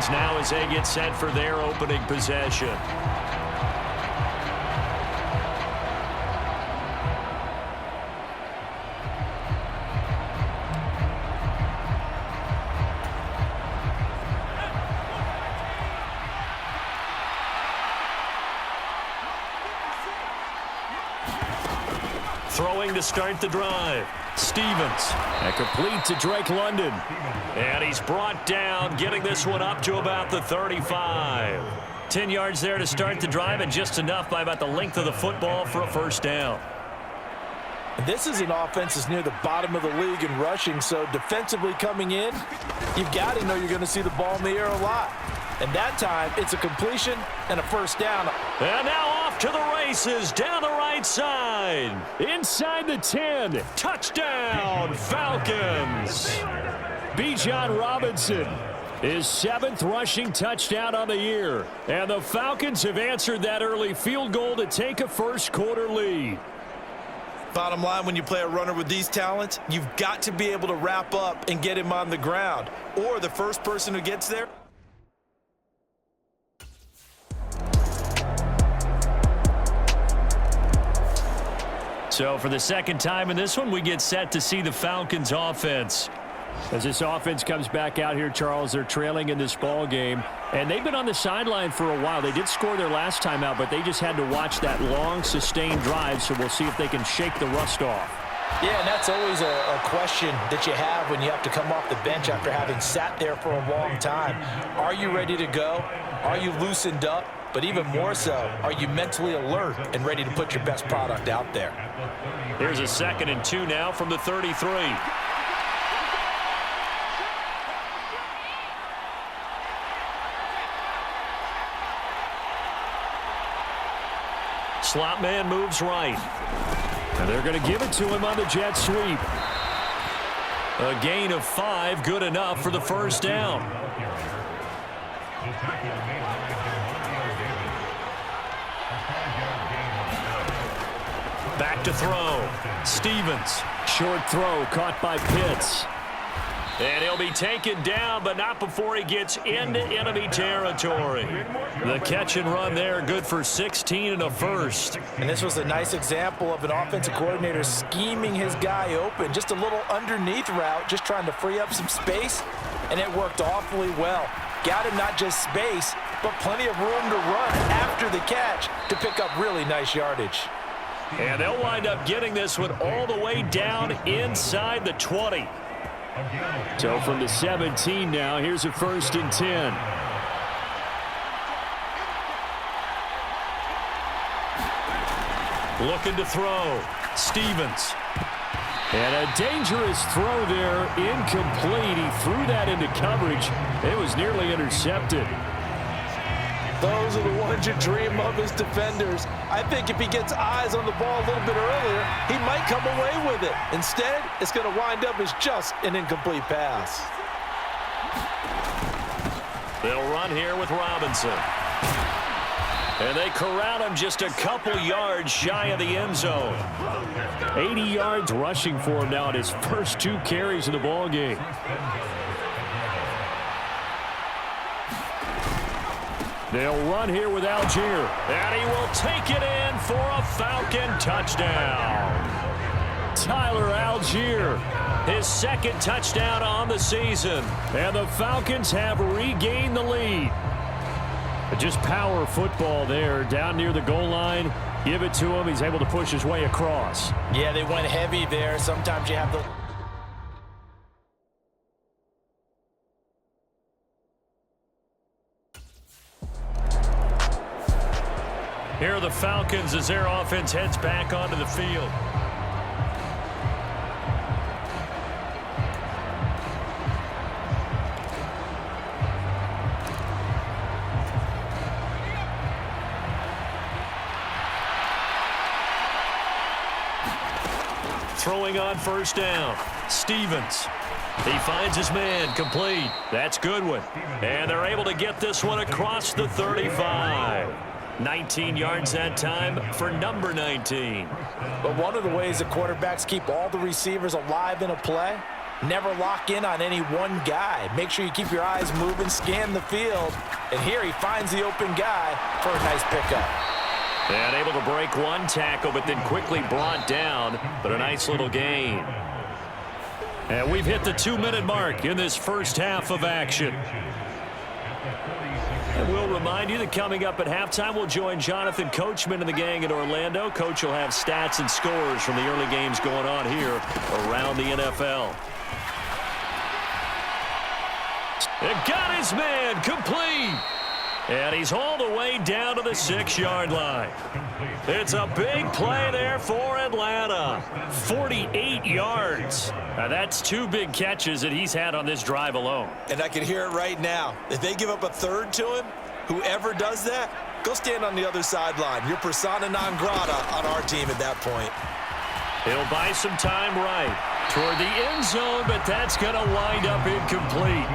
Falcons now as they get set for their opening possession. Throwing to start the drive. Stevens. And complete to Drake London. And he's brought down, getting this one up to about the 35. 10 yards there to start the drive, and just enough by about the length of the football for a first down. This is an offense that's near the bottom of the league in rushing, so defensively coming in, you've got to know you're going to see the ball in the air a lot. And that time, it's a completion and a first down. And now off to the races, down the right side. Inside the 10. Touchdown, Falcons. Bijan Robinson, his 7th rushing touchdown on the year. And the Falcons have answered that early field goal to take a first-quarter lead. Bottom line, when you play a runner with these talents, you've got to be able to wrap up and get him on the ground. Or the first person who gets there. So for the second time in this one, we get set to see the Falcons offense. As this offense comes back out here, Charles, they're trailing in this ball game. And they've been on the sideline for a while. They did score their last time out, but they just had to watch that long, sustained drive. So we'll see if they can shake the rust off. Yeah, and that's always a question that you have when you have to come off the bench after having sat there for a long time. Are you ready to go? Are you loosened up? But even more so, are you mentally alert and ready to put your best product out there? Here's a 2nd and 2 now from the 33. Slot man moves right. And they're going to give it to him on the jet sweep. A gain of 5, good enough for the first down. Back to throw. Stevens. Short throw caught by Pitts. And he'll be taken down, but not before he gets into enemy territory. The catch and run there, good for 16 and a first. And this was a nice example of an offensive coordinator scheming his guy open. Just a little underneath route, just trying to free up some space, and it worked awfully well. Got him not just space, but plenty of room to run after the catch to pick up really nice yardage. And they'll wind up getting this one all the way down inside the 20. So from the 17 now, here's a 1st and 10. Looking to throw. Stevens. And a dangerous throw there, incomplete. He threw that into coverage. It was nearly intercepted. Those are the ones you dream of as defenders. I think if he gets eyes on the ball a little bit earlier, he might come away with it. Instead, it's going to wind up as just an incomplete pass. They'll run here with Robinson. And they corral him just a couple yards shy of the end zone. 80 yards rushing for him now in his first 2 carries of the ball game. They'll run here with Algier. And he will take it in for a Falcon touchdown. Tyler Algier, his 2nd touchdown on the season. And the Falcons have regained the lead. Just power football there down near the goal line. Give it to him. He's able to push his way across. Yeah, they went heavy there. Sometimes you have the... Here are the Falcons as their offense heads back onto the field. Throwing on first down. Stevens. He finds his man, complete. That's Goodwin. And they're able to get this one across the 35. 19 yards that time for number 19. But one of the ways the quarterbacks keep all the receivers alive in a play Never lock in on any one guy. Make sure you keep your eyes moving, scan the field. And here he finds the open guy for a nice pickup. And able to break one tackle, but then quickly brought down. But a nice little gain. And we've hit the 2-minute mark in this first half of action. And we'll remind you that coming up at halftime, we'll join Jonathan Coachman and the gang in Orlando. Coach will have stats and scores from the early games going on here around the NFL. And got his man complete. And he's all the way down to the 6-yard line. It's a big play there for Atlanta. 48 yards. Now that's 2 big catches that he's had on this drive alone. And I can hear it right now. If they give up a third to him, whoever does that, go stand on the other sideline. You're persona non grata on our team at that point. He'll buy some time right toward the end zone, but that's going to wind up incomplete.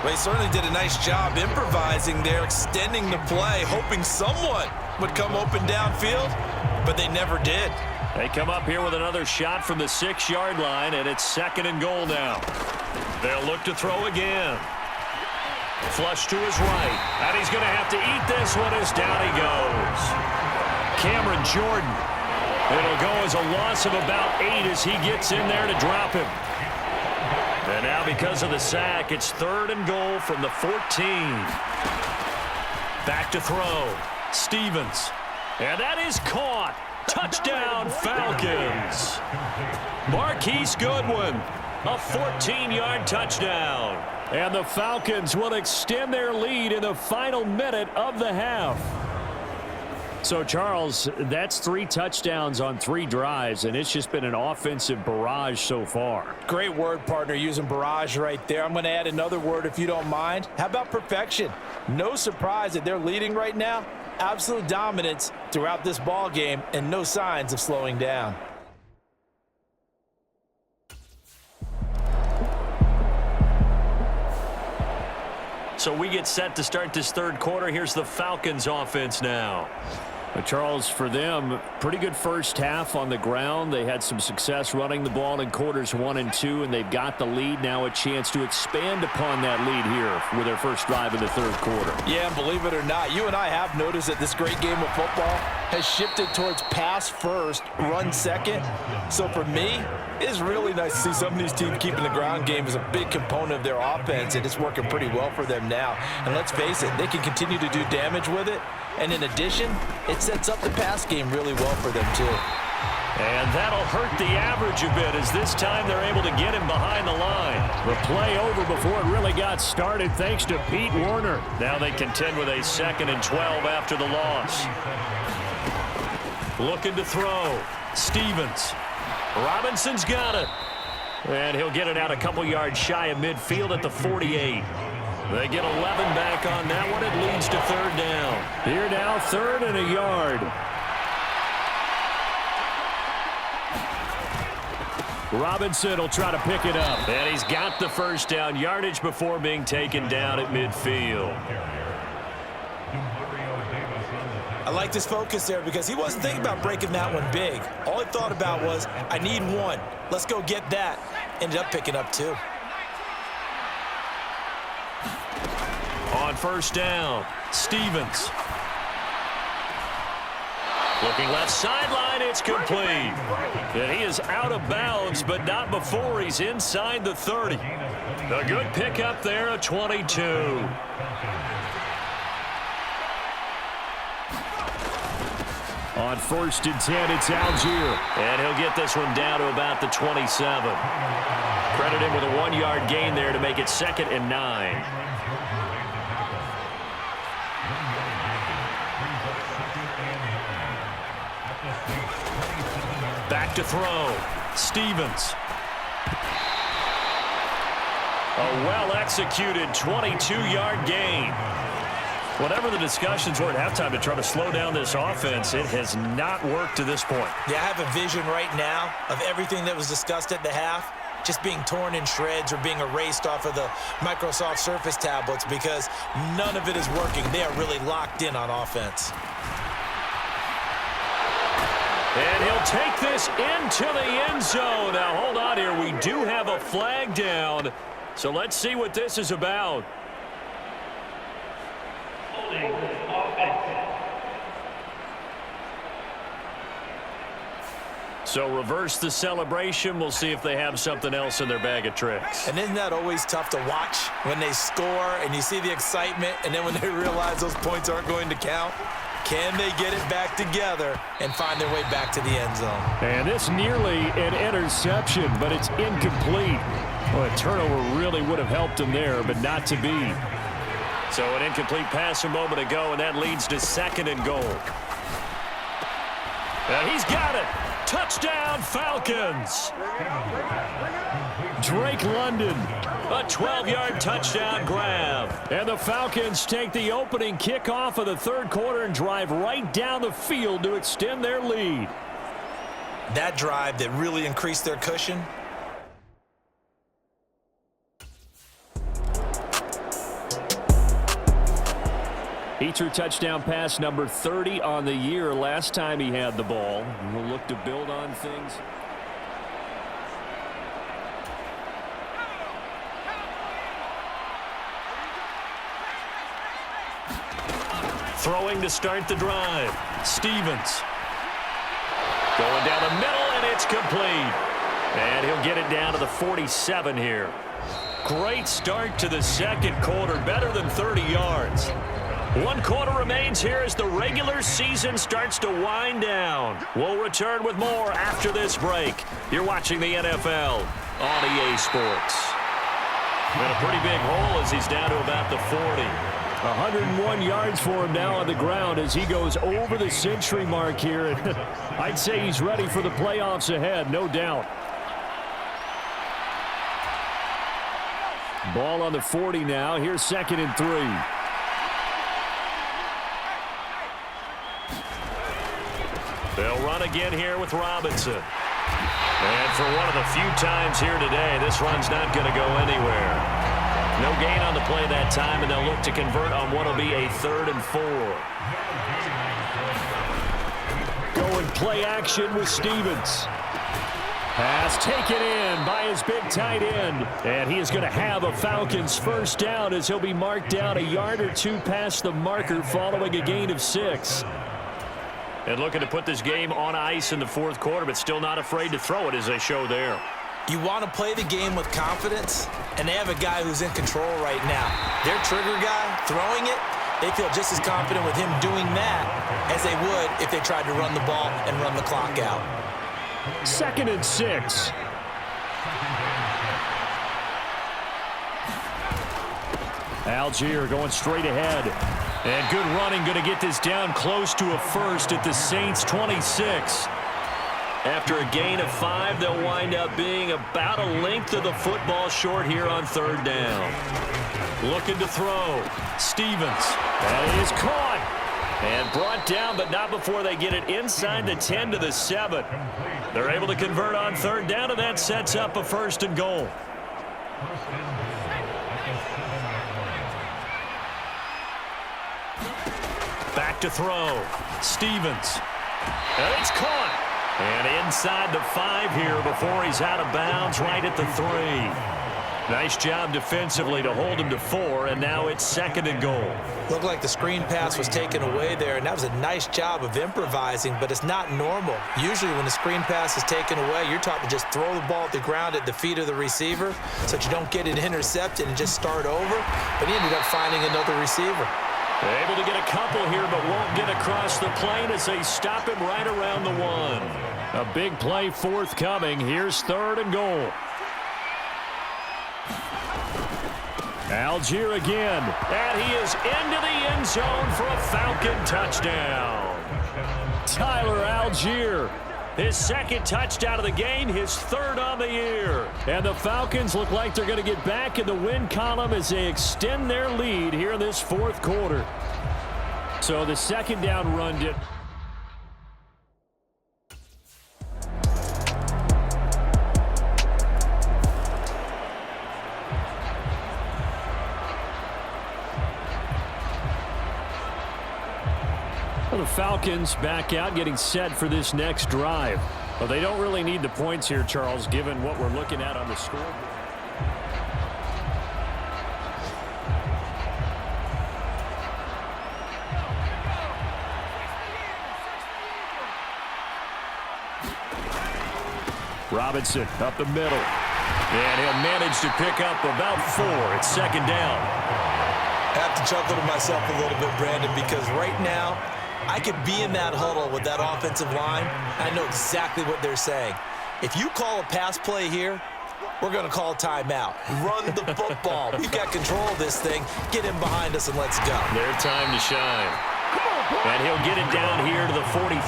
Well, he certainly did a nice job improvising there, extending the play, hoping someone would come open downfield, but they never did. They come up here with another shot from the 6-yard line, and it's 2nd and goal now. They'll look to throw again. Flush to his right, and he's going to have to eat this one as down he goes. Cameron Jordan. It'll go as a loss of about 8 as he gets in there to drop him. And now because of the sack, it's 3rd and goal from the 14. Back to throw. Stevens. And that is caught. Touchdown, Falcons. Marquise Goodwin. A 14-yard touchdown. And the Falcons will extend their lead in the final minute of the half. So, Charles, that's 3 touchdowns on 3 drives, and it's just been an offensive barrage so far. Great word, partner, using barrage right there. I'm going to add another word if you don't mind. How about perfection? No surprise that they're leading right now. Absolute dominance throughout this ball game and no signs of slowing down. So we get set to start this 3rd quarter. Here's the Falcons offense now. But Charles, for them, pretty good first half on the ground. They had some success running the ball in quarters 1 and 2, and they've got the lead now, a chance to expand upon that lead here with their first drive in the 3rd quarter. Yeah, and believe it or not, you and I have noticed that this great game of football has shifted towards pass first, run second. So for me, it's really nice to see some of these teams keeping the ground game as a big component of their offense, and it's working pretty well for them now. And let's face it, they can continue to do damage with it. And in addition, it sets up the pass game really well for them, too. And that'll hurt the average a bit as this time they're able to get him behind the line. The play over before it really got started thanks to Pete Werner. Now they contend with a 2nd and 12 after the loss. Looking to throw. Stevens. Robinson's got it. And he'll get it out a couple yards shy of midfield at the 48. They get 11 back on that one. It leads to 3rd down. Here now, 3rd and a yard. Robinson will try to pick it up. And he's got the first down. Yardage before being taken down at midfield. I like this focus there because he wasn't thinking about breaking that one big. All he thought about was, I need 1. Let's go get that. Ended up picking up 2. On 1st down, Stevens. Looking left sideline, it's complete. And he is out of bounds, but not before he's inside the 30. A good pickup there, a 22. On 1st and 10, it's Algier. And he'll get this one down to about the 27. Credit him with a 1-yard gain there to make it 2nd and 9. Back to throw. Stevens. A well-executed 22-yard gain. Whatever the discussions were at halftime to try to slow down this offense, it has not worked to this point. Yeah, I have a vision right now of everything that was discussed at the half just being torn in shreds or being erased off of the Microsoft Surface tablets because none of it is working. They are really locked in on offense. And he'll take this into the end zone. Now, hold on here. We do have a flag down. So let's see what this is about. Holding offense. So reverse the celebration. We'll see if they have something else in their bag of tricks. And isn't that always tough to watch when they score and you see the excitement, and then when they realize those points aren't going to count? Can they get it back together and find their way back to the end zone? And this nearly an interception, but it's incomplete. Well, a turnover really would have helped them there, but not to be. So an incomplete pass a moment ago, and that leads to 2nd and goal. And he's got it. Touchdown, Falcons. Drake London, a 12-yard touchdown grab. And the Falcons take the opening kickoff of the third quarter and drive right down the field to extend their lead. That drive that really increased their cushion. He threw touchdown pass number 30 on the year last time he had the ball. We'll look to build on things. Throwing to start the drive. Stevens. Going down the middle, and it's complete. And he'll get it down to the 47 here. Great start to the second quarter. Better than 30 yards. 1 quarter remains here as the regular season starts to wind down. We'll return with more after this break. You're watching the NFL on EA Sports. And a pretty big hole as he's down to about the 40. 101 yards for him now on the ground as he goes over the century mark here. I'd say he's ready for the playoffs ahead, no doubt. Ball on the 40 now. Here's 2nd and 3. They'll run again here with Robinson. And for one of the few times here today, this run's not going to go anywhere. No gain on the play that time, and they'll look to convert on what will be a 3rd and 4. Going play action with Stevens. Pass taken in by his big tight end. And he is going to have a Falcons first down as he'll be marked down a yard or two past the marker following a gain of 6. And looking to put this game on ice in the 4th quarter, but still not afraid to throw it as they show there. You want to play the game with confidence, and they have a guy who's in control right now. Their trigger guy throwing it, they feel just as confident with him doing that as they would if they tried to run the ball and run the clock out. 2nd and 6. Algier going straight ahead. And good running, going to get this down close to a first at the Saints' 26. After a gain of 5, they'll wind up being about a length of the football short here on 3rd down. Looking to throw. Stevens. That is caught. And brought down, but not before they get it inside the 10 to the 7. They're able to convert on 3rd down, and that sets up a 1st and goal. Back to throw. Stevens. And it's caught. And inside the 5 here before he's out of bounds right at the 3. Nice job defensively to hold him to 4, and now it's 2nd and goal. Looked like the screen pass was taken away there, and that was a nice job of improvising, but it's not normal. Usually when the screen pass is taken away, you're taught to just throw the ball at the ground at the feet of the receiver so that you don't get it intercepted and just start over, but he ended up finding another receiver. Able to get a couple here, but won't get across the plane as they stop him right around the 1. A big play forthcoming. Here's 3rd and goal. Algier again, and he is into the end zone for a Falcon touchdown. Tyler Algier, his 2nd touchdown of the game, his 3rd on the year. And the Falcons look like they're going to get back in the win column as they extend their lead here in this 4th quarter. So the 2nd down run did. Well, the Falcons back out, getting set for this next drive. Well, they don't really need the points here, Charles, given what we're looking at on the scoreboard. Robinson up the middle. And he'll manage to pick up about 4. It's second down. I have to chuckle to myself a little bit, Brandon, because right now I could be in that huddle with that offensive line. I know exactly what they're saying. If you call a pass play here, we're going to call timeout. Run the football. We've got control of this thing. Get him behind us and let's go. Their time to shine. And he'll get it down here to the 43.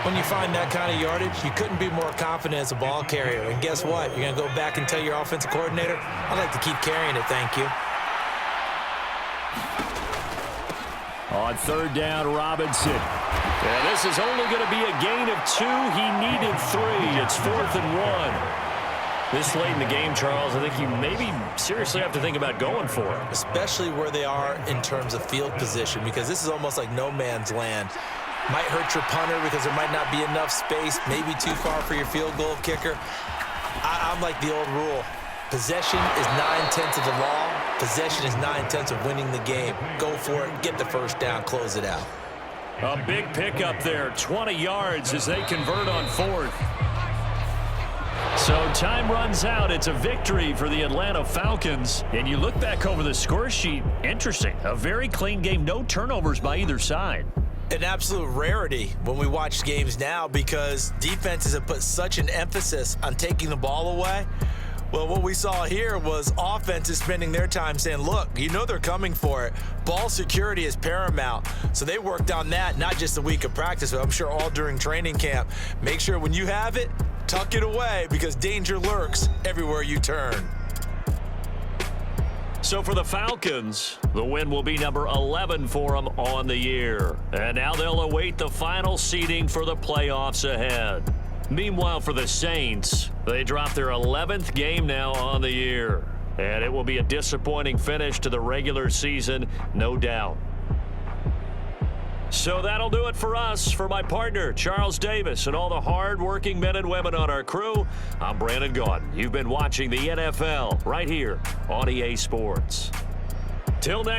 When you find that kind of yardage, you couldn't be more confident as a ball carrier. And guess what? You're going to go back and tell your offensive coordinator, I'd like to keep carrying it, thank you. On third down, Robinson. And this is only going to be a gain of 2. He needed 3. It's 4th and 1. This late in the game, Charles, I think you maybe seriously have to think about going for it. Especially where they are in terms of field position, because this is almost like no man's land. Might hurt your punter because there might not be enough space, maybe too far for your field goal kicker. I'm like the old rule. Possession is 9/10 of the law. Possession is 9/10 of winning the game. Go for it, get the first down, close it out. A big pickup there, 20 yards as they convert on 4th. So time runs out. It's a victory for the Atlanta Falcons. And you look back over the score sheet, interesting. A very clean game, no turnovers by either side. An absolute rarity when we watch games now because defenses have put such an emphasis on taking the ball away. Well, what we saw here was offenses spending their time saying, look, you know they're coming for it. Ball security is paramount. So they worked on that, not just a week of practice, but I'm sure all during training camp. Make sure when you have it, tuck it away because danger lurks everywhere you turn. So for the Falcons, the win will be number 11 for them on the year. And now they'll await the final seeding for the playoffs ahead. Meanwhile, for the Saints, they drop their 11th game now on the year. And it will be a disappointing finish to the regular season, no doubt. So that'll do it for us. For my partner, Charles Davis, and all the hard-working men and women on our crew, I'm Brandon Gaudin. You've been watching the NFL right here on EA Sports. Till next